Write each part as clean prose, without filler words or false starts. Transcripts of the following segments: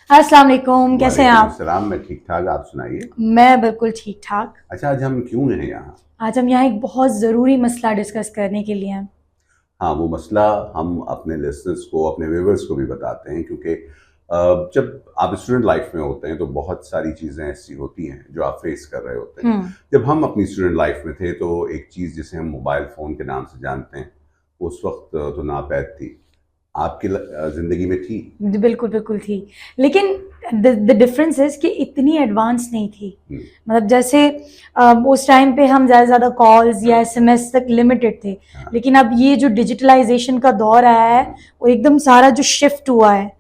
अस्सलाम वालेकुम, कैसे हैं वालेकुम आप? अस्सलाम। मैं ठीक ठाक, आप सुनाइए। मैं बिल्कुल ठीक ठाक। अच्छा, आज हम क्यों हैं यहाँ? आज हम यहाँ एक बहुत ज़रूरी मसला डिस्कस करने के लिए हैं। हाँ, वो मसला हम अपने लिसनर्स को, अपने व्यूअर्स को भी बताते हैं, क्योंकि जब आप स्टूडेंट लाइफ में होते हैं तो बहुत सारी चीज़ें ऐसी होती हैं जो आप फेस कर रहे होते हैं। हम्म। जब हम अपनी स्टूडेंट लाइफ में थे तो एक चीज़ जिसे हम मोबाइल फ़ोन के नाम से जानते हैं, उस वक्त तो नापैद थी। आपकी ज़िंदगी में थी? बिल्कुल बिल्कुल थी, लेकिन द डिफरेंस इज कि इतनी एडवांस नहीं थी। हम्म, मतलब जैसे उस टाइम पे हम ज़्यादा ज़्यादा कॉल्स या एसएमएस तक लिमिटेड थे, हाँ, लेकिन अब ये जो डिजिटलाइजेशन का दौर आया है, वो एकदम सारा जो शिफ्ट हुआ है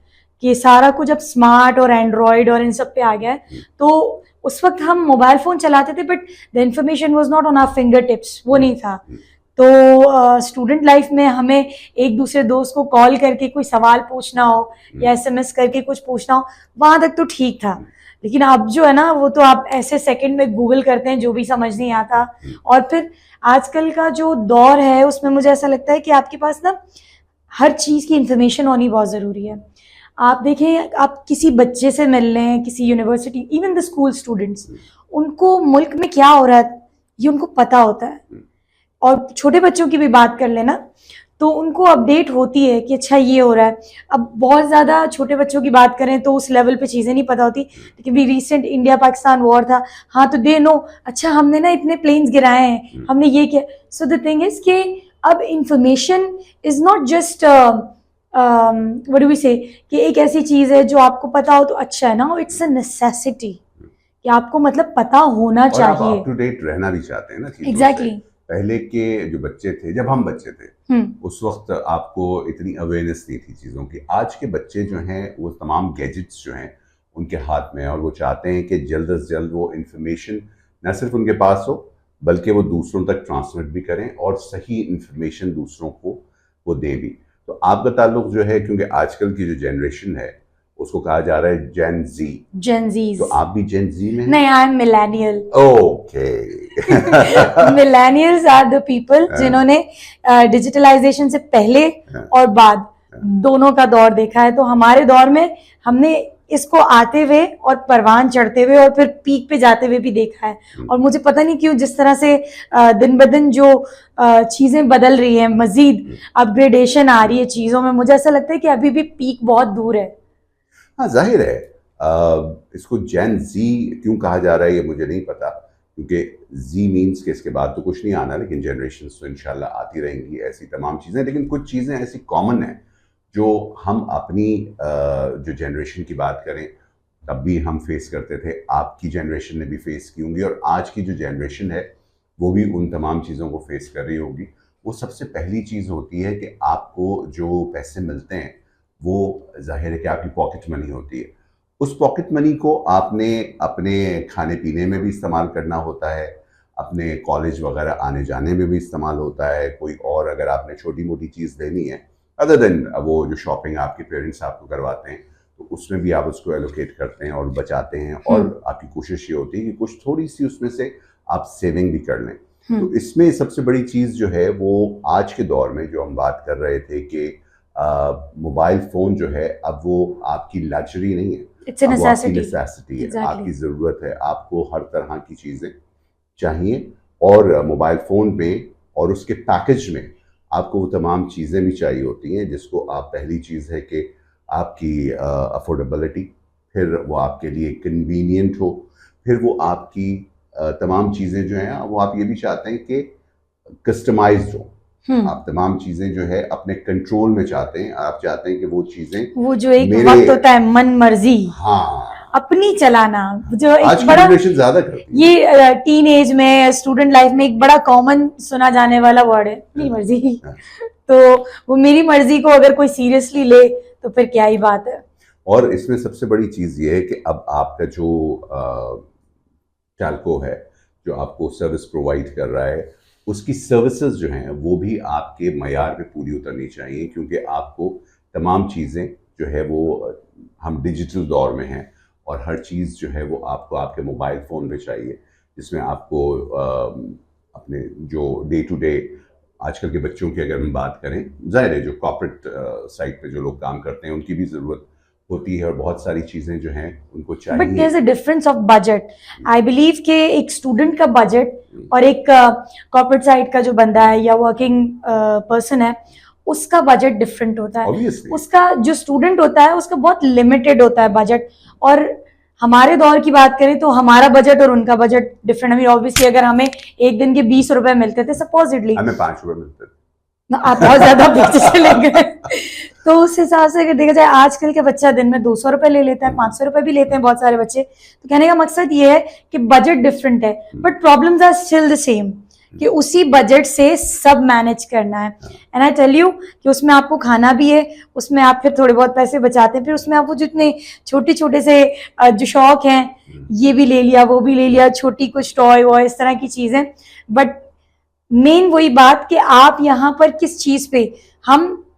कि सारा कुछ अब स्मार्ट और एंड्रॉयड और इन सब पे आ गया है। तो उस वक्त हम मोबाइल फ़ोन चलाते थे, but the information was not on our finger tips, वो नहीं था। हम्म, तो स्टूडेंट लाइफ में हमें एक दूसरे दोस्त को कॉल करके कोई सवाल पूछना हो या एसएमएस करके कुछ पूछना हो, वहां तक तो ठीक था। लेकिन अब जो है ना, वो तो आप ऐसे सेकंड में गूगल करते हैं, जो भी समझ नहीं आता। और फिर आजकल का जो दौर है उसमें मुझे ऐसा लगता है कि आपके पास ना हर चीज़ की इंफॉर्मेशन होनी बहुत ज़रूरी है। आप देखें, आप किसी बच्चे से मिल लें, किसी university, even the school students, उनको मुल्क में क्या हो रहा है ये उनको पता होता है। और छोटे बच्चों की भी बात कर लेना, तो उनको अपडेट होती है कि अच्छा ये हो रहा है। अब बहुत ज़्यादा छोटे बच्चों की बात करें तो उस लेवल पे चीज़ें नहीं पता होती, लेकिन भी रिसेंट इंडिया पाकिस्तान वॉर था, हाँ तो दे नो, अच्छा हमने ना इतने प्लेन्स गिराए हैं, हमने ये किया। सो द थिंग इज कि अब information is not just what do we say, कि एक ऐसी चीज़ है जो आपको पता हो तो अच्छा है ना, इट्स अ नेसेसिटी कि आपको मतलब पता होना और आप चाहिए। अप टू डेट रहना भी चाहते हैं ना चीज़ों से। Exactly exactly. पहले के जो बच्चे थे, जब हम बच्चे थे, हम्म। उस वक्त आपको इतनी अवेयरनेस नहीं थी चीज़ों की। आज के बच्चे जो हैं वो तमाम गैजेट्स जो हैं उनके हाथ में हैं, और वो चाहते हैं कि जल्द से जल्द वो इंफॉर्मेशन न सिर्फ उनके पास हो, बल्कि वो दूसरों तक ट्रांसमिट भी करें और सही इंफॉर्मेशन दूसरों को वो दें भी। तो आपका ताल्लुक जो है, क्योंकि आजकल की जो जनरेशन है उसको कहा जा रहा है जेन जी, जेनजीज। तो आप भी जेन जी में हैं? नहीं, I am millennial. Okay. Millennials are the people जिन्होंने डिजिटलाइजेशन से पहले और बाद दोनों का दौर देखा है। तो हमारे दौर में हमने इसको आते हुए और परवान चढ़ते हुए और फिर पीक पे जाते हुए भी देखा है। और मुझे पता नहीं क्यों, जिस तरह से दिन ब दिन जो चीजें बदल रही है, मजीद अपग्रेडेशन आ रही है चीजों में, मुझे ऐसा लगता है कि अभी भी पीक बहुत दूर है। हाँ, जाहिर है। इसको जेन जी क्यों कहा जा रहा है ये मुझे नहीं पता, क्योंकि जी मीन्स कि इसके बाद तो कुछ नहीं आना, लेकिन जनरेशन तो इंशाल्लाह आती रहेंगी ऐसी तमाम चीज़ें। लेकिन कुछ चीज़ें ऐसी कॉमन हैं जो हम अपनी जो जनरेशन की बात करें तब भी हम फेस करते थे, आपकी जनरेशन ने भी फेस की होंगी, और आज की जो जनरेशन है वो भी उन तमाम चीज़ों को फेस कर रही होगी। वो सबसे पहली चीज़ होती है कि आपको जो पैसे मिलते हैं वो जाहिर है कि आपकी पॉकेट मनी होती है। उस पॉकेट मनी को आपने अपने खाने पीने में भी इस्तेमाल करना होता है, अपने कॉलेज वगैरह आने जाने में भी इस्तेमाल होता है, कोई और अगर आपने छोटी मोटी चीज़ लेनी है अदर देन वो जो शॉपिंग आपके पेरेंट्स आपको करवाते हैं, तो उसमें भी आप उसको एलोकेट करते हैं और बचाते हैं, और आपकी कोशिश ये होती है कि कुछ थोड़ी सी उसमें से आप सेविंग भी कर लें। तो इसमें सबसे बड़ी चीज़ जो है वो आज के दौर में जो हम बात कर रहे थे कि मोबाइल फ़ोन जो है अब वो आपकी लग्जरी नहीं है, अब वो आपकी नेसेसिटी है, आपकी ज़रूरत है। आपको हर तरह की चीज़ें चाहिए, और मोबाइल फ़ोन में और उसके पैकेज में आपको वो तमाम चीज़ें भी चाहिए होती हैं, जिसको आप, पहली चीज़ है कि आपकी अफोर्डेबिलिटी, फिर वो आपके लिए कन्वीनियंट हो, फिर वो आपकी तमाम चीज़ें जो हैं वो आप ये भी चाहते हैं कि कस्टमाइज्ड हो। आप तमाम चीज़ें जो है अपने कंट्रोल में चाहते हैं, आप चाहते हैं कि वो चीज़ें, वो जो एक वक्त होता है मन मर्जी, हाँ, अपनी चलाना, जो आज एक की बड़ा जनरेशन ज़्यादा करती है। ये टीन एज में, स्टूडेंट लाइफ में एक बड़ा कॉमन सुना जाने वाला वर्ड है, मेरी मर्जी। तो वो मेरी मर्जी को अगर कोई सीरियसली ले तो फिर क्या ही बात है। और इसमें सबसे बड़ी चीज़ ये है कि अब आपका जो टेल्को है, जो आपको सर्विस प्रोवाइड कर रहा है, उसकी सर्विसेज जो हैं वो भी आपके मयार पे पूरी उतरनी चाहिए, क्योंकि आपको तमाम चीज़ें जो है वो, हम डिजिटल दौर में हैं, और हर चीज़ जो है वो आपको आपके मोबाइल फ़ोन पे चाहिए, जिसमें आपको अपने जो डे टू डे, आजकल के बच्चों की अगर हम बात करें, ज़ाहिर है जो कॉर्पोरेट साइट पे जो लोग काम करते हैं उनकी भी ज़रूरत होती है और बहुत सारी चीजें जो हैं उनको बट चाहिए। There is a difference of budget. I believe कि एक स्टूडेंट का बजट और एक कॉर्पोरेट साइड का जो बंदा है या वर्किंग पर्सन है, उसका बजट डिफरेंट होता है। Obviously. उसका जो स्टूडेंट होता है उसका बहुत लिमिटेड होता है बजट। और हमारे दौर की बात करें तो हमारा बजट और उनका बजट डिफरेंट है। ऑब्वियसली अगर हमें एक दिन के 20 रुपए मिलते थे सपोजिटली, हमें 5 रुपए मिलते थे। आप बहुत ज्यादा पीछे चले गए। तो उस हिसाब से अगर देखा जाए आजकल के बच्चा दिन में 200 रुपए ले लेता है, 500 रुपए भी लेते हैं बहुत सारे बच्चे। तो कहने का मकसद ये है कि बजट डिफरेंट है but problems are still the same, कि उसी बजट से सब मैनेज करना है। एंड आई टेल यू कि उसमें आपको खाना भी है, उसमें आप फिर थोड़े बहुत पैसे बचाते हैं, फिर उसमें आप वो जितने छोटे छोटे से जो शौक हैं, ये भी ले लिया वो भी ले लिया, छोटी कुछ टॉय वॉय इस तरह की चीजें। बट मेन वही बात कि आप यहाँ पर किस चीज पे,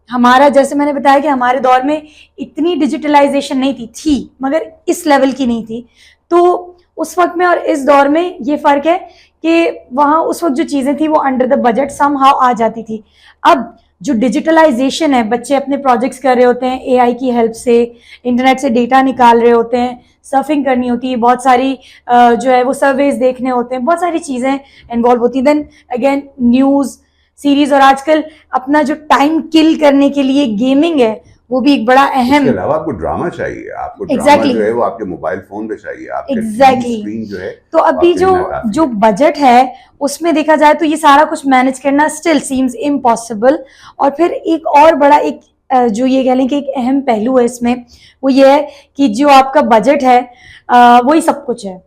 हमारा जैसे मैंने बताया कि हमारे दौर में इतनी डिजिटलाइजेशन नहीं थी मगर इस लेवल की नहीं थी। तो उस वक्त में और इस दौर में ये फर्क है कि वहाँ उस वक्त जो चीजें थी वो अंडर द बजट समहाउ आ जाती थी। अब जो डिजिटलाइजेशन है, बच्चे अपने प्रोजेक्ट्स कर रहे होते हैं एआई की हेल्प से, इंटरनेट से डेटा निकाल रहे होते हैं, सर्फिंग करनी होती है, बहुत सारी जो है वो सर्वेज देखने होते हैं, बहुत सारी चीजें इन्वॉल्व होती हैं। देन अगेन न्यूज सीरीज, और आजकल अपना जो टाइम किल करने के लिए गेमिंग है वो भी एक बड़ा अहम। इसके अलावा आपको ड्रामा चाहिए, आपको Exactly. ड्रामा जो है वो आपके मोबाइल फोन पे चाहिए, आपके Exactly. स्क्रीन जो है। तो अभी जो बजट है उसमें देखा जाए तो ये सारा कुछ मैनेज करना स्टिल सीम्स इम्पॉसिबल। और फिर एक और बड़ा एक जो ये कह लें कि एक अहम पहलू है इसमें, वो ये है कि जो आपका बजट है वही सब कुछ है,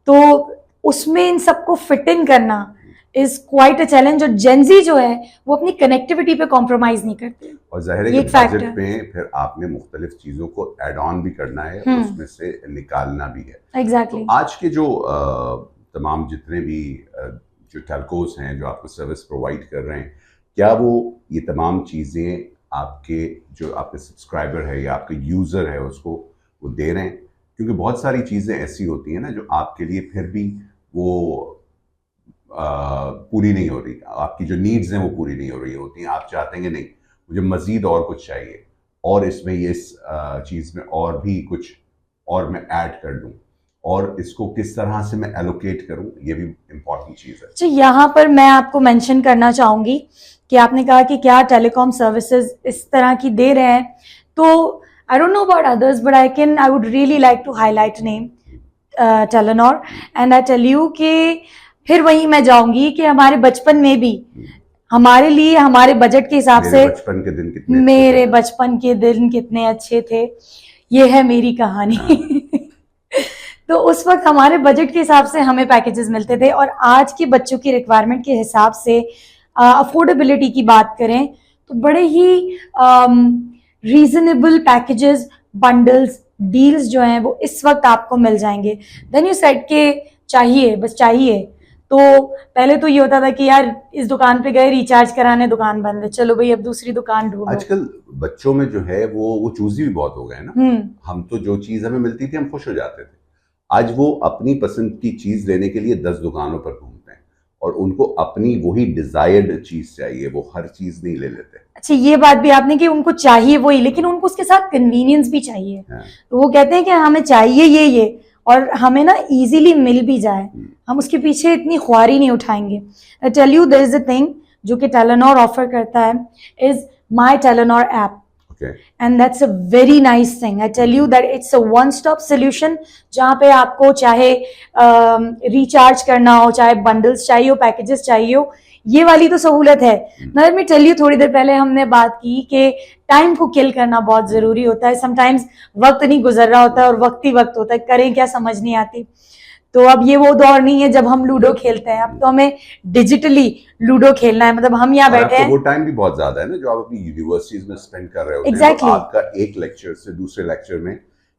तो उसमें इन सबको फिट इन करना इज क्वाइट अ चैलेंज। और जेनजी जो है वो अपनी कनेक्टिविटी पे कॉम्प्रोमाइज नहीं करते। और जाहिर है कि बजट में फिर आपने मुख्तलिफ चीजों को ऐड ऑन भी करना है, उसमें से निकालना भी है। एग्जैक्टली। तो आज के जो तमाम जितने भी जो टेलकोस हैं जो आपको सर्विस प्रोवाइड कर रहे हैं, क्या वो ये तमाम चीज़ें आपके जो आपके सब्सक्राइबर है या आपके यूज़र है उसको वो दे रहे हैं? क्योंकि बहुत सारी चीज़ें ऐसी होती हैं ना जो आपके लिए फिर भी वो पूरी नहीं हो रही, आपकी जो नीड्स हैं वो पूरी नहीं हो रही होती हैं। आप चाहते हैं कि नहीं मुझे मज़ीद और कुछ चाहिए और इसमें ये इस चीज़ में और भी कुछ और मैं ऐड कर दूं, और इसको किस तरह से मैं एलोकेट करूं, ये भी इम्पॉर्टेंट चीज़ है। अच्छा, यहाँ पर मैं आपको मेंशन करना चाहूँगी कि आपने कहा कि क्या टेलीकॉम सर्विसेज इस तरह की दे रहे हैं, तो I don't know about others but I would really like to highlight name Telenor. And I tell you कि फिर वहीं मैं जाऊंगी कि हमारे बचपन में भी हमारे लिए हमारे बजट के हिसाब से मेरे बचपन के दिन कितने अच्छे थे, ये है मेरी कहानी। तो उस वक्त हमारे बजट के हिसाब से हमें पैकेजेस मिलते थे, और आज के बच्चों की रिक्वायरमेंट के हिसाब से अफोर्डेबिलिटी की बात करें तो बड़े ही रीजनेबल पैकेजेस, बंडल्स, डील्स जो हैं वो इस वक्त आपको मिल जाएंगे। देन यू सेड के चाहिए, बस चाहिए। तो पहले तो ये होता था कि यार इस दुकान पे गए रिचार्ज कराने, दुकान बंद है, चलो भाई अब दूसरी दुकान ढूंढो। आजकल बच्चों में जो है वो चूजी भी बहुत हो गए ना। हम तो जो चीज हमें मिलती थी हम खुश हो जाते थे, आज वो अपनी पसंद की चीज लेने के लिए 10 दुकानों पर घूमते हैं और उनको अपनी वही डिजायर्ड चीज चाहिए, वो हर चीज नहीं ले लेते। अच्छा, ये बात भी आपने कि उनको चाहिए वही, लेकिन उनको उसके साथ कन्वीनियंस भी चाहिए। तो वो कहते हैं कि हमें चाहिए ये और हमें ना इजीली मिल भी जाए, हम उसके पीछे इतनी ख्वारी नहीं उठाएंगे। I tell you there is a thing जो कि टेलेनॉर ऑफर करता है, is my Telenor app. And that's a very nice thing. I tell you that it's a one-stop solution जहाँ पे आपको चाहे रिचार्ज करना हो, चाहे बंडल्स चाहिए हो, पैकेजेस चाहिए हो, ये वाली तो सहूलत है। Let me tell you, थोड़ी देर पहले हमने बात की कि टाइम को किल करना बहुत जरूरी होता है। समटाइम्स वक्त नहीं गुजर रहा होता है और वक्त ही वक्त होता है, करें क्या समझ नहीं आती। तो अब ये वो दौर नहीं है जब हम लूडो खेलते हैं, अब तो हमें डिजिटली लूडो खेलना है। मतलब हम यहाँ बैठे हैं, वो टाइम भी बहुत ज्यादा है ना जो आप अपनी यूनिवर्सिटीज में स्पेंड कर रहे होते हैं। तो आपका एक लेक्चर से दूसरे लेक्चर में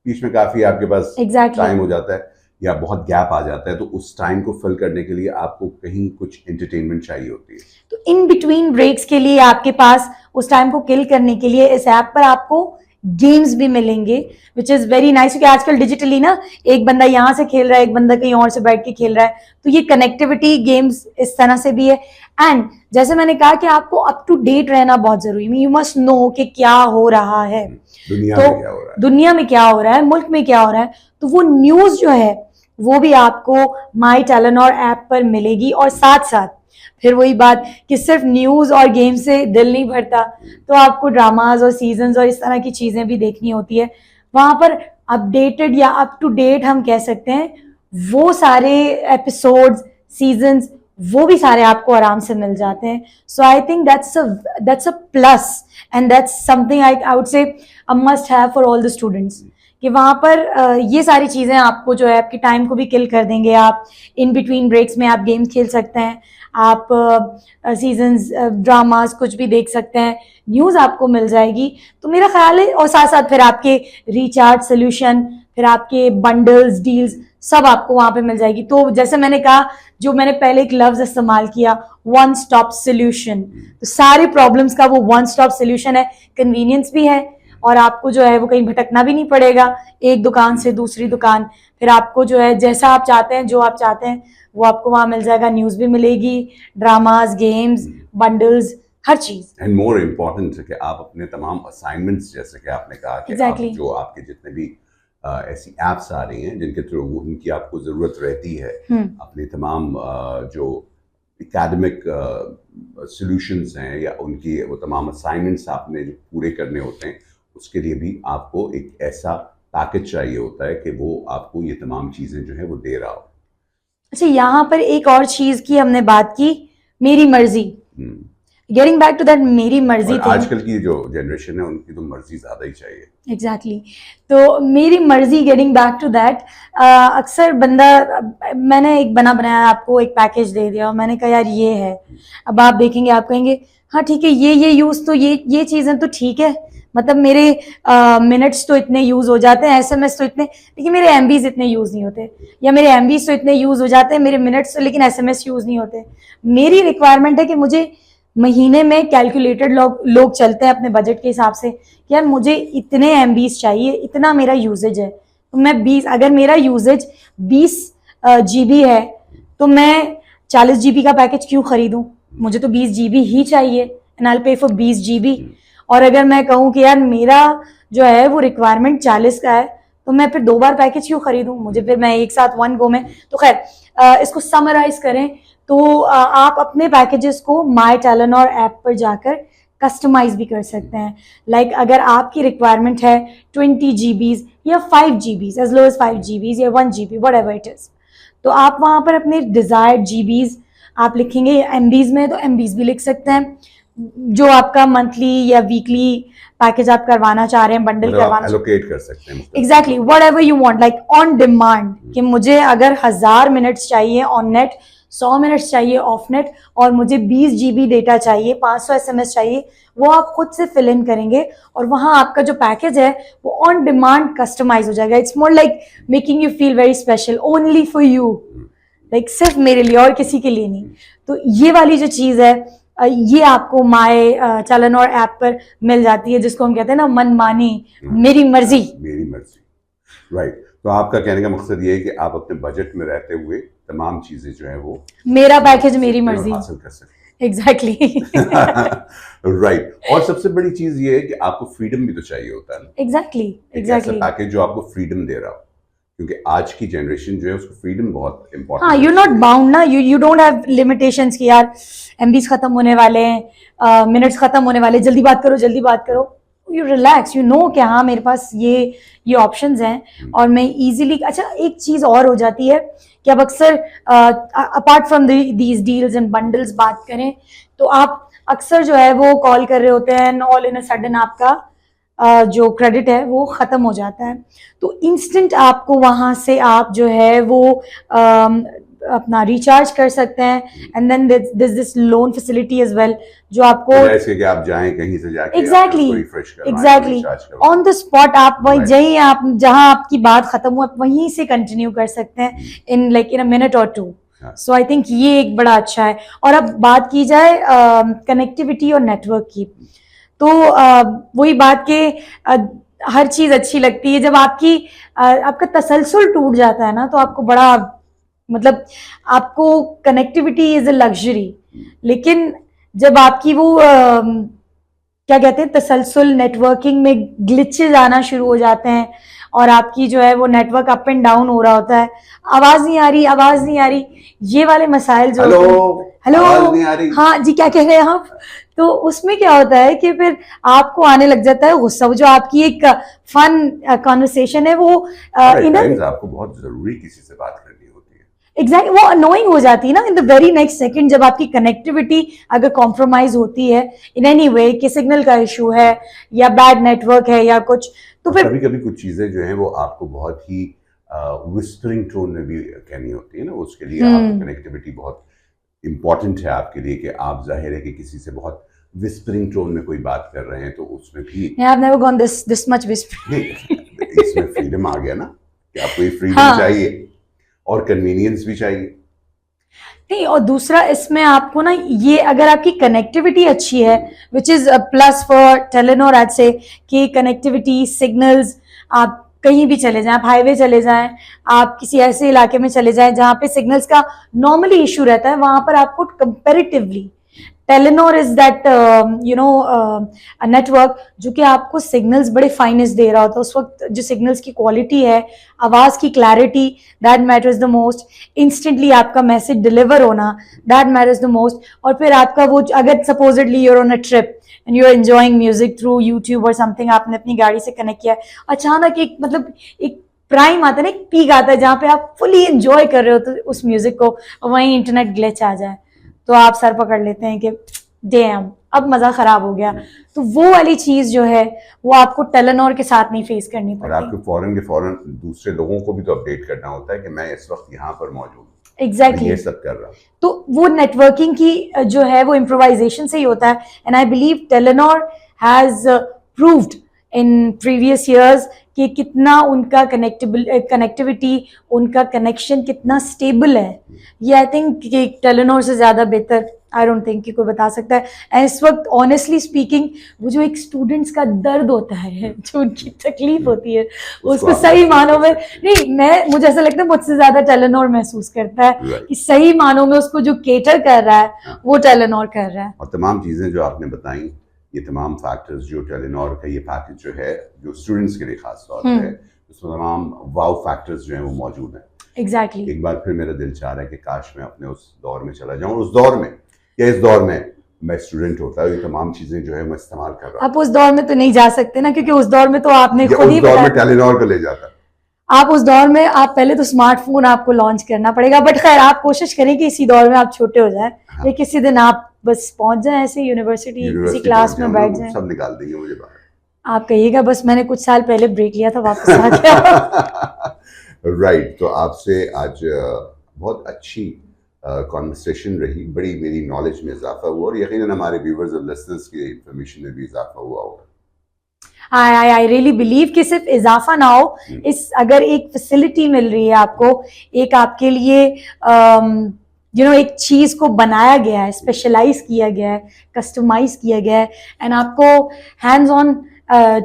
बीच में काफी आपके पास टाइम हो जाता है या बहुत गैप आ जाता है, तो उस टाइम को फिल करने के लिए आपको कहीं कुछ एंटरटेनमेंट चाहिए होती है। तो इन बिटवीन ब्रेक्स के लिए आपके पास उस टाइम को किल करने के लिए इस ऐप पर आपको गेम्स भी मिलेंगे, विच इज वेरी नाइस, क्योंकि आजकल डिजिटली ना एक बंदा यहाँ से खेल रहा है, एक बंदा कहीं और से बैठ के खेल रहा है, तो ये कनेक्टिविटी गेम्स इस तरह से भी है। एंड जैसे मैंने कहा कि आपको अप टू डेट रहना बहुत जरूरी है, यू मस्ट नो कि क्या हो रहा है, दुनिया तो में क्या हो रहा है, दुनिया में क्या हो रहा है, मुल्क में क्या हो रहा है, तो वो न्यूज जो है वो भी आपको माई टेलेनॉर ऐप पर मिलेगी। और साथ साथ फिर वही बात कि सिर्फ न्यूज और गेम से दिल नहीं भरता, तो आपको ड्रामाज और सीजन्स और इस तरह की चीजें भी देखनी होती है। वहां पर अपडेटेड या अप टू डेट हम कह सकते हैं, वो सारे एपिसोड्स, सीजन्स, वो भी सारे आपको आराम से मिल जाते हैं। So I think that's a plus and that's something I would say a must have for all the students, कि वहां पर ये सारी चीजें आपको जो है आपकी टाइम को भी किल कर देंगे। आप इन बिटवीन ब्रेक्स में आप गेम्स खेल सकते हैं, आप सीजन्स, ड्रामास कुछ भी देख सकते हैं, न्यूज आपको मिल जाएगी। तो मेरा ख्याल है, और साथ साथ फिर आपके रिचार्ज सोल्यूशन, फिर आपके बंडल्स, डील्स, सब आपको वहां पे मिल जाएगी। तो जैसे मैंने कहा, जो मैंने पहले एक लफ्ज इस्तेमाल किया, वन स्टॉप सोल्यूशन, तो सारी प्रॉब्लम्स का वो वन स्टॉप सोल्यूशन है। कन्वीनियंस भी है, और आपको जो है वो कहीं भटकना भी नहीं पड़ेगा, एक दुकान से दूसरी दुकान। फिर आपको जो है जैसा आप चाहते हैं, जो आप चाहते हैं वो आपको वहां मिल जाएगा। न्यूज भी मिलेगी, ड्रामास, गेम्स, बंडल्स, हर चीज। एंड मोर इम्पोर्टेंट है कि आप अपने तमाम असाइनमेंट्स, जैसे कि आपने कहा कि Exactly. आप जो आपके जितने भी ऐसी एप्स आ रही हैं जिनके थ्रू उनकी आपको ज़रूरत रहती है, अपने तमाम जो एकेडमिक सॉल्यूशंस हैं या उनकी वो तमाम असाइनमेंट्स आपने जो पूरे करने होते हैं, उसके लिए भी आपको एक ऐसा पैकेज चाहिए होता है कि वो आपको ये तमाम चीज़ें जो है वो दे रहा हो। अच्छा, यहाँ पर एक और चीज की हमने बात की, मेरी मर्जी। गेटिंग बैक टू दैट मेरी मर्जी और थी, आजकल की जो जनरेशन है उनकी तो मर्जी ज़्यादा ही चाहिए। एग्जैक्टली तो मेरी मर्जी, गेटिंग बैक टू दैट, अक्सर बंदा, मैंने एक बनाया आपको एक पैकेज दे दिया और मैंने कहा यार ये है, अब आप देखेंगे, आप कहेंगे हाँ ठीक है, ये यूज, तो ये चीजें तो ठीक है, मतलब मेरे मिनट्स तो इतने यूज हो जाते हैं, एसएमएस तो इतने, लेकिन मेरे एमबीज इतने यूज नहीं होते, या मेरे एमबीज तो इतने यूज हो जाते हैं, मेरे मिनट्स तो, लेकिन एसएमएस यूज नहीं होते। मेरी रिक्वायरमेंट है कि मुझे महीने में कैलकुलेटेड लोग चलते हैं अपने बजट के हिसाब से कि यार मुझे इतने एमबीज चाहिए, इतना मेरा यूजेज है, तो मैं 20, अगर मेरा यूजेज 20 जीबी है तो मैं 40 जीबी का पैकेज क्यों खरीदूं, मुझे तो 20 जीबी ही चाहिए, एंड आई पे फॉर 20 जीबी। और अगर मैं कहूँ कि यार मेरा जो है वो रिक्वायरमेंट 40 का है, तो मैं फिर 2 बार पैकेज क्यों खरीदूं, मुझे फिर मैं एक साथ वन गो में। तो खैर इसको समराइज करें तो आप अपने पैकेजेस को माई टेलेनॉर ऐप पर जाकर कस्टमाइज भी कर सकते हैं। लाइक अगर आपकी रिक्वायरमेंट है 20 जीबीज या 5 GBs, as low as 5 GBs या 1 GB, whatever it is, तो आप वहां पर अपने डिजायर्ड जीबीज आप लिखेंगे, एमबीज में तो एमबीज भी लिख सकते हैं, जो आपका मंथली या वीकली पैकेज आप करवाना चाह रहे हैं, बंडल करवाना, एलोकेट कर सकते हैं। Exactly what ever you want, like on demand, कि मुझे अगर 1000 मिनट्स चाहिए ऑन नेट, 100 मिनट्स चाहिए ऑफ नेट, और मुझे 20 जीबी डेटा चाहिए, 500 एसएमएस चाहिए, वो आप खुद से फिल इन करेंगे और वहां आपका जो पैकेज है वो ऑन डिमांड कस्टमाइज हो जाएगा। It's more like making you feel very special, only for you, like सिर्फ मेरे लिए और किसी के लिए नहीं। तो ये वाली जो चीज है ये आपको माई टेलेनॉर ऐप पर मिल जाती है, जिसको हम कहते हैं ना मनमानी, मेरी मर्जी। मेरी मर्जी, राइट। तो आपका कहने का मकसद ये है कि आप अपने बजट में रहते हुए तमाम चीजें जो है वो मेरा पैकेज मेरी मर्जी हासिल कर सकते हैं। Exactly right. और सबसे बड़ी चीज ये है कि आपको फ्रीडम भी तो चाहिए होता है ना। एग्जैक्टली ऐसा पैकेज जो आपको फ्रीडम दे रहा हो, क्योंकि आज की जनरेशन जो है उसको फ्रीडम बहुत इंपॉर्टेंट। हाँ, यू नॉट बाउंड ना, यू डोंट हैव लिमिटेशंस कि यार एमबीज खत्म होने वाले हैं, मिनट्स खत्म होने वाले, जल्दी बात करो, जल्दी बात करो। यू रिलैक्स, यू नो कि हाँ मेरे पास ये ऑप्शंस हैं और मैं इजीली। अच्छा, एक चीज और हो जाती है कि अब अक्सर apart from these deals and bundles बात करें तो आप अक्सर जो है वो कॉल कर रहे होते हैं, ऑल इन अ सडन आपका जो क्रेडिट है वो खत्म हो जाता है, तो इंस्टेंट आपको वहां से आप जो है वो अपना रिचार्ज कर सकते हैं, and then this loan facility as well, जो आपको ऐसे कि आप जाएं कहीं से जाके एग्जैक्टली ऑन द स्पॉट आप वहीं जाइए, आप जहां आपकी बात खत्म हो आप वहीं से कंटिन्यू कर सकते हैं इन अ मिनट और 2। सो आई थिंक ये एक बड़ा अच्छा है। और अब बात की जाए कनेक्टिविटी और नेटवर्क की, तो वही बात के हर चीज अच्छी लगती है। जब आपका तसलसल टूट जाता है ना, तो आपको बड़ा, मतलब आपको कनेक्टिविटी इज अ लग्जरी। लेकिन जब आपकी वो क्या कहते हैं, तसलसल नेटवर्किंग में ग्लिचेस आना शुरू हो जाते हैं और आपकी जो है वो नेटवर्क अप एंड डाउन हो रहा होता है, आवाज नहीं आ रही, आवाज नहीं आ रही, ये वाले मसाइल जो हेलो, हेलो, आवाज नहीं आ रही, हाँ जी, क्या कह रहे हैं आप? तो उसमें क्या होता है कि फिर आपको आने लग जाता है गुस्सा। वो जो आपकी एक फन कॉन्वर्सेशन है, वो टाइम्स आपको बहुत जरूरी किसी से बात करनी होती है। एग्जैक्ट वो अनोइंग हो जाती है ना in the very next second, जब आपकी कनेक्टिविटी अगर कॉम्प्रोमाइज होती है इन एनी वे, कि सिग्नल का इशू है या बैड नेटवर्क है या कुछ, तो फिर कभी कभी कुछ चीजें जो हैं वो आपको बहुत ही विस्परिंग टोन में भी कहनी होती है ना, उसके लिए आपकी कनेक्टिविटी बहुत इंपॉर्टेंट है आपके लिए, कि आप जाहिर है कि किसी से बहुत विस्परिंग टोन में कोई बात कर रहे हैं, तो उसमें भी I've never gone this much whispering. इसमें फ्रीडम आ गया ना, कि आपको ये फ्रीडम चाहिए और कन्वीनियंस भी चाहिए। नहीं, और दूसरा इसमें आपको ना, ये अगर आपकी कनेक्टिविटी अच्छी है, which is plus for Telenor, आज से कि कनेक्टिविटी सिग्नल्स, आप कहीं भी चले जाएं, आप हाईवे चले जाएं, आप किसी ऐसे इलाके में चले जाएं जहां पे सिग्नल्स का नॉर्मली इशू रहता है, वहां पर आपको comparatively Telenor is that network जो कि आपको सिग्नल्स बड़े फाइनेस्ट दे रहा होता है। उस वक्त जो सिग्नल्स की क्वालिटी है, आवाज की clarity, that matters the most. Instantly आपका मैसेज डिलीवर होना, दैट मैटर्स द मोस्ट। और फिर आपका वो, अगर supposedly you're on a trip and you are enjoying music through YouTube और समथिंग, आपने अपनी गाड़ी से कनेक्ट किया, अचानक एक, मतलब एक प्राइम आता है ना, एक पीक आता है जहां पे आप फुली एंजॉय कर रहे हो तो उस म्यूजिक को, वहीं इंटरनेट ग्लिच आ जाए तो आप सर पकड़ लेते हैं कि डैम, अब मजा खराब हो गया। तो वो वाली चीज जो है वो आपको टेलीनॉर के साथ नहीं फेस करनी और पड़ती। आपको फौरन के फौरन दूसरे लोगों को भी तो अपडेट करना होता है कि मैं इस वक्त यहाँ पर मौजूद हूँ, एग्जैक्टली ये सब कर रहा हूँ। तो वो नेटवर्किंग की जो है वो इम्प्रोवाइजेशन से ही होता है। And I believe Telenor has proved in previous years कि कितना उनका कनेक्टिविटी, उनका कनेक्शन कितना स्टेबल है। ये आई थिंक कि टेलीनॉर से ज्यादा बेहतर आई डोंट थिंक कि कोई बता सकता है। एंड इस वक्त ऑनेस्टली स्पीकिंग, वो जो एक स्टूडेंट्स का दर्द होता है, जो उनकी तकलीफ होती है, उसको सही मानों में नहीं, मुझे ऐसा लगता है मुझसे ज्यादा टेलीनॉर महसूस करता है कि सही मानों में उसको जो केटर कर रहा है वो टेलीनॉर कर रहा है। और तमाम चीजें जो आपने बताई, ये तमाम फैक्टर्स जो टेलीनॉर का ये पैकेज जो है, जो स्टूडेंट्स के लिए खास तौर पे है, उसमें तमाम वाव फैक्टर्स जो हैं वो मौजूद हैं। एग्जैक्टली एक बार फिर मेरा दिल चाह रहा है कि काश मैं अपने उस दौर में चला जाऊं, उस दौर में या इस दौर में मैं स्टूडेंट होता है, ये तमाम चीजें जो है मैं इस्तेमाल कर रहा हूं। आप उस दौर में तो नहीं जा सकते ना, क्योंकि उस दौर में तो आपने खुद ही उस दौर में टेलीनॉर को ले जाता। आप उस दौर में, आप पहले तो स्मार्टफोन आपको लॉन्च करना पड़ेगा, बट खैर आप कोशिश करें कि इसी दौर में आप छोटे हो जाएं। या किसी दिन आप बस पहुंच जाएं ऐसे यूनिवर्सिटी किसी क्लास में बैठ जाएं, सब निकाल देंगे मुझे बाहर। आप कहिएगा बस मैंने कुछ साल पहले ब्रेक लिया था, वापस आ गया। राइट, तो आपसे आज बहुत अच्छी कॉन्वर्सेशन रही, बड़ी मेरी नॉलेज में इजाफा हुआ और यकीनन हमारे व्यूअर्स और लिसनर्स की इंफॉर्मेशन में भी इजाफा हुआ होगा। आई रियली बिलीव कि सिर्फ इजाफा ना हो, इस अगर एक फैसिलिटी मिल रही है आपको, एक आपके लिए एक चीज को बनाया गया है, स्पेशलाइज किया गया है, कस्टमाइज किया गया है, एंड आपको hands on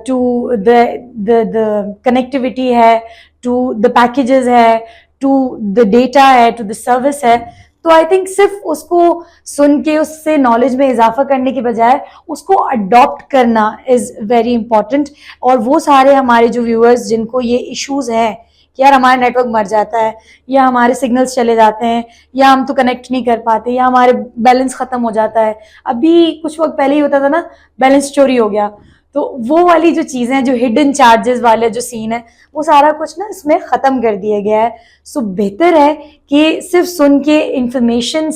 to the connectivity है, टू द पैकेजेस है, टू द डेटा है, टू द सर्विस है, तो आई थिंक सिर्फ उसको सुन के उससे नॉलेज में इजाफा करने के बजाय उसको अडॉप्ट करना इज वेरी इंपॉर्टेंट। और वो सारे हमारे जो व्यूअर्स जिनको ये इश्यूज हैं कि यार हमारा नेटवर्क मर जाता है, या हमारे सिग्नल्स चले जाते हैं, या हम तो कनेक्ट नहीं कर पाते, या हमारे बैलेंस खत्म हो जाता है, अभी कुछ वक्त पहले ही होता था ना, बैलेंस चोरी हो गया, तो वो वाली जो चीजें हैं, जो हिडन चार्जेस वाले जो सीन है, वो सारा कुछ ना इसमें खत्म कर दिया गया है। सो बेहतर है कि सिर्फ सुन के इंफॉर्मेशन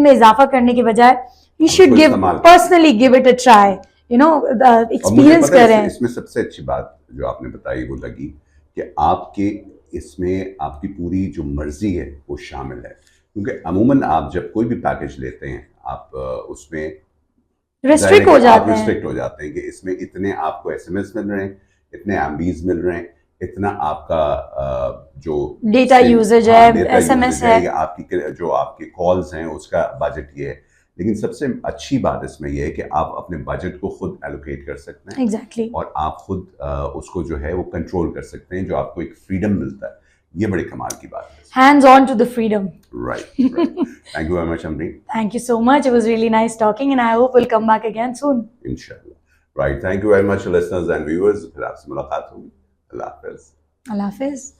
में इजाफा करने के बजाय you should personally give it a try, experience करें। इसमें सबसे अच्छी बात जो आपने बताई वो लगी कि आपके इसमें आपकी पूरी जो मर्जी है वो शामिल है, क्योंकि अमूमन आप जब कोई भी पैकेज लेते हैं आप उसमें रिस्ट्रिक्ट हो जाते हैं कि इसमें इतने आपको एसएमएस मिल रहे हैं, इतने एमबीज मिल रहे हैं, इतना आपका जो डेटा यूजेज है, एसएमएस है, आपकी जो आपके कॉल्स हैं उसका बजट ये है, लेकिन सबसे अच्छी बात इसमें यह है कि आप अपने बजट को खुद एलोकेट कर सकते हैं एग्जैक्टली और आप खुद उसको जो है वो कंट्रोल कर सकते हैं, जो आपको एक फ्रीडम मिलता है। ये बड़े कमाल की बात है। hands on to the freedom. Right. Thank you very much, Amreen. Thank you so much. It was really nice talking, and I hope we'll come back again soon. Inshallah. Right. Thank you very much, listeners and viewers. फिर आपसे मुलाकात होगी। अल्लाह हाफिज़। Allah Hafiz.